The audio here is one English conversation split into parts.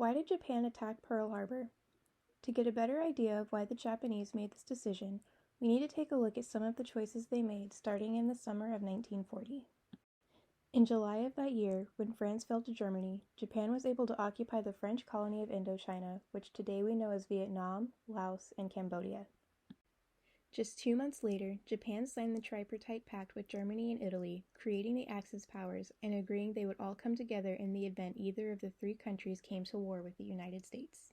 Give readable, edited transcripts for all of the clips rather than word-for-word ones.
Why did Japan attack Pearl Harbor? To get a better idea of why the Japanese made this decision, we need to take a look at some of the choices they made starting in the summer of 1940. In July of that year, when France fell to Germany, Japan was able to occupy the French colony of Indochina, which today we know as Vietnam, Laos, and Cambodia. Just 2 months later, Japan signed the Tripartite Pact with Germany and Italy, creating the Axis powers and agreeing they would all come together in the event either of the three countries came to war with the United States.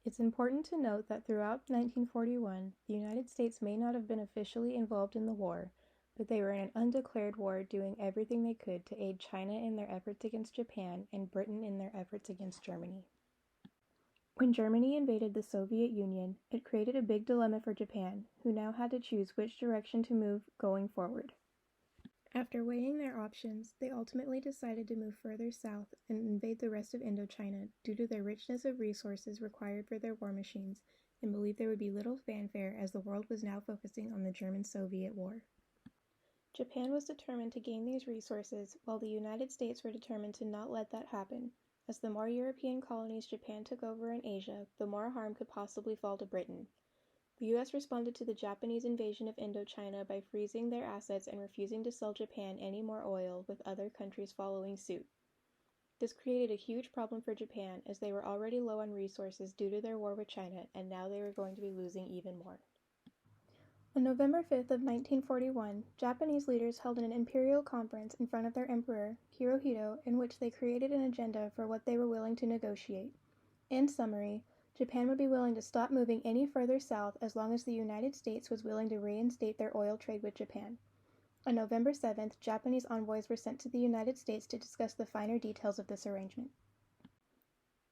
It's important to note that throughout 1941, the United States may not have been officially involved in the war, but they were in an undeclared war doing everything they could to aid China in their efforts against Japan and Britain in their efforts against Germany. When Germany invaded the Soviet Union, it created a big dilemma for Japan, who now had to choose which direction to move going forward. After weighing their options, they ultimately decided to move further south and invade the rest of Indochina due to their richness of resources required for their war machines, and believed there would be little fanfare as the world was now focusing on the German-Soviet War. Japan was determined to gain these resources, while the United States were determined to not let that happen, as the more European colonies Japan took over in Asia, the more harm could possibly fall to Britain. The U.S. responded to the Japanese invasion of Indochina by freezing their assets and refusing to sell Japan any more oil, with other countries following suit. This created a huge problem for Japan, as they were already low on resources due to their war with China, and now they were going to be losing even more. On November 5th of 1941, Japanese leaders held an imperial conference in front of their emperor, Hirohito, in which they created an agenda for what they were willing to negotiate. In summary, Japan would be willing to stop moving any further south as long as the United States was willing to reinstate their oil trade with Japan. On November 7th, Japanese envoys were sent to the United States to discuss the finer details of this arrangement.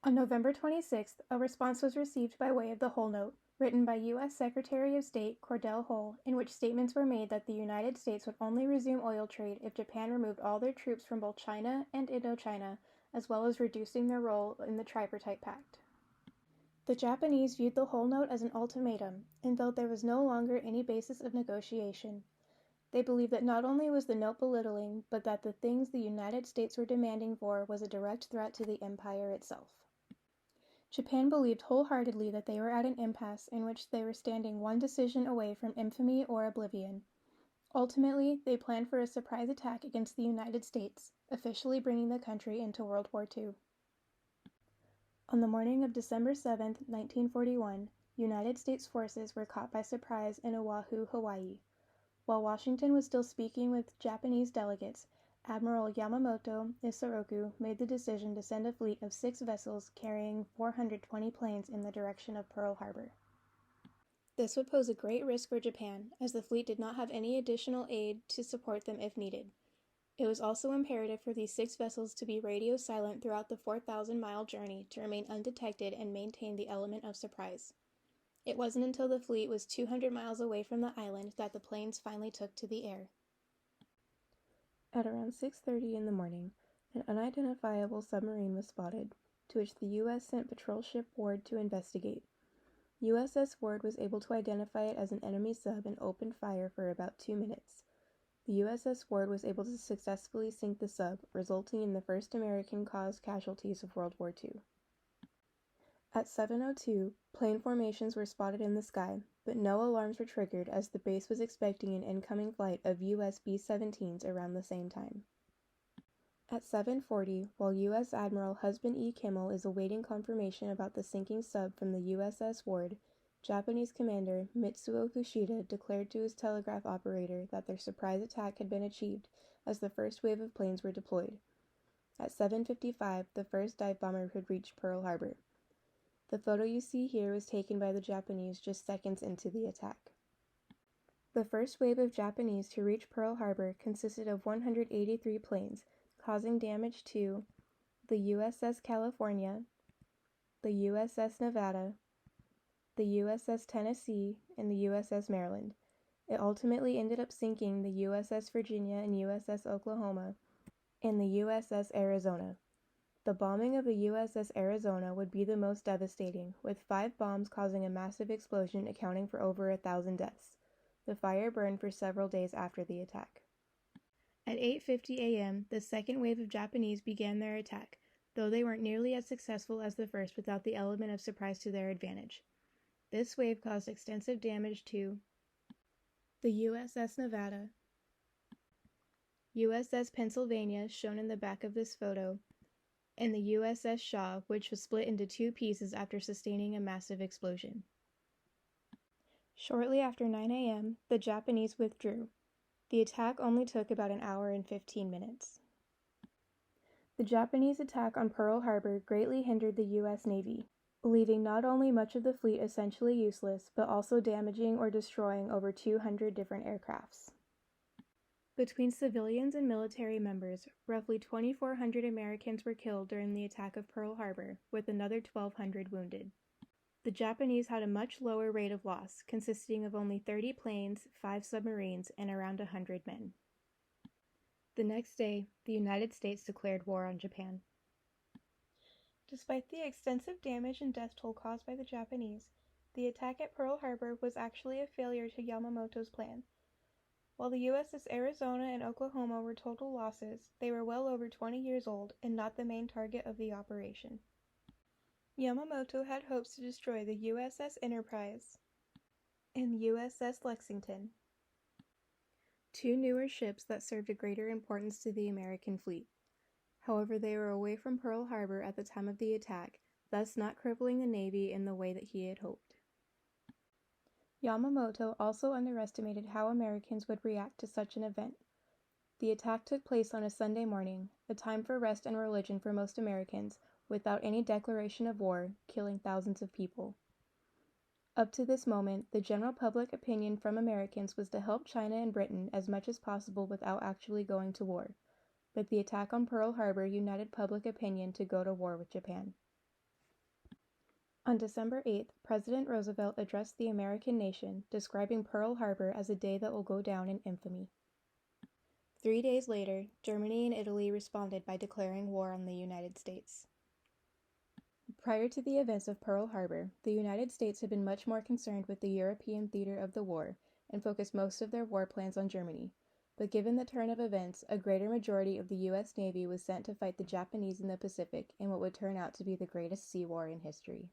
On November 26th, a response was received by way of the Hull Note, written by U.S. Secretary of State Cordell Hull, in which statements were made that the United States would only resume oil trade if Japan removed all their troops from both China and Indochina, as well as reducing their role in the Tripartite Pact. The Japanese viewed the Hull Note as an ultimatum, and felt there was no longer any basis of negotiation. They believed that not only was the note belittling, but that the things the United States were demanding for was a direct threat to the empire itself. Japan believed wholeheartedly that they were at an impasse in which they were standing one decision away from infamy or oblivion. Ultimately, they planned for a surprise attack against the United States, officially bringing the country into World War II. On the morning of December 7, 1941, United States forces were caught by surprise in Oahu, Hawaii. While Washington was still speaking with Japanese delegates, Admiral Yamamoto Isoroku made the decision to send a fleet of 6 vessels carrying 420 planes in the direction of Pearl Harbor. This would pose a great risk for Japan, as the fleet did not have any additional aid to support them if needed. It was also imperative for these 6 vessels to be radio silent throughout the 4,000-mile journey to remain undetected and maintain the element of surprise. It wasn't until the fleet was 200 miles away from the island that the planes finally took to the air. At around 6:30 in the morning, an unidentifiable submarine was spotted, to which the U.S. sent patrol ship Ward to investigate. USS Ward was able to identify it as an enemy sub and opened fire for about 2 minutes. The USS Ward was able to successfully sink the sub, resulting in the first American-caused casualties of World War II. At 7:02, plane formations were spotted in the sky, but no alarms were triggered as the base was expecting an incoming flight of U.S. B-17s around the same time. At 7:40, while U.S. Admiral Husband E. Kimmel is awaiting confirmation about the sinking sub from the USS Ward, Japanese commander Mitsuo Fushida declared to his telegraph operator that their surprise attack had been achieved as the first wave of planes were deployed. At 7:55, the first dive bomber had reached Pearl Harbor. The photo you see here was taken by the Japanese just seconds into the attack. The first wave of Japanese to reach Pearl Harbor consisted of 183 planes, causing damage to the USS California, the USS Nevada, the USS Tennessee, and the USS Maryland. It ultimately ended up sinking the USS Virginia and USS Oklahoma, and the USS Arizona. The bombing of the USS Arizona would be the most devastating, with 5 bombs causing a massive explosion accounting for over 1,000 deaths. The fire burned for several days after the attack. At 8:50 a.m., the second wave of Japanese began their attack, though they weren't nearly as successful as the first without the element of surprise to their advantage. This wave caused extensive damage to the USS Nevada, USS Pennsylvania, shown in the back of this photo, and the USS Shaw, which was split into two pieces after sustaining a massive explosion. Shortly after 9 a.m., the Japanese withdrew. The attack only took about an hour and 15 minutes. The Japanese attack on Pearl Harbor greatly hindered the U.S. Navy, leaving not only much of the fleet essentially useless, but also damaging or destroying over 200 different aircrafts. Between civilians and military members, roughly 2,400 Americans were killed during the attack of Pearl Harbor, with another 1,200 wounded. The Japanese had a much lower rate of loss, consisting of only 30 planes, 5 submarines, and around 100 men. The next day, the United States declared war on Japan. Despite the extensive damage and death toll caused by the Japanese, the attack at Pearl Harbor was actually a failure to Yamamoto's plan. While the USS Arizona and Oklahoma were total losses, they were well over 20 years old and not the main target of the operation. Yamamoto had hopes to destroy the USS Enterprise and USS Lexington, two newer ships that served a greater importance to the American fleet. However, they were away from Pearl Harbor at the time of the attack, thus not crippling the Navy in the way that he had hoped. Yamamoto also underestimated how Americans would react to such an event. The attack took place on a Sunday morning, a time for rest and religion for most Americans, without any declaration of war, killing thousands of people. Up to this moment, the general public opinion from Americans was to help China and Britain as much as possible without actually going to war, but the attack on Pearl Harbor united public opinion to go to war with Japan. On December 8th, President Roosevelt addressed the American nation, describing Pearl Harbor as a day that will go down in infamy. 3 days later, Germany and Italy responded by declaring war on the United States. Prior to the events of Pearl Harbor, the United States had been much more concerned with the European theater of the war and focused most of their war plans on Germany. But given the turn of events, a greater majority of the U.S. Navy was sent to fight the Japanese in the Pacific in what would turn out to be the greatest sea war in history.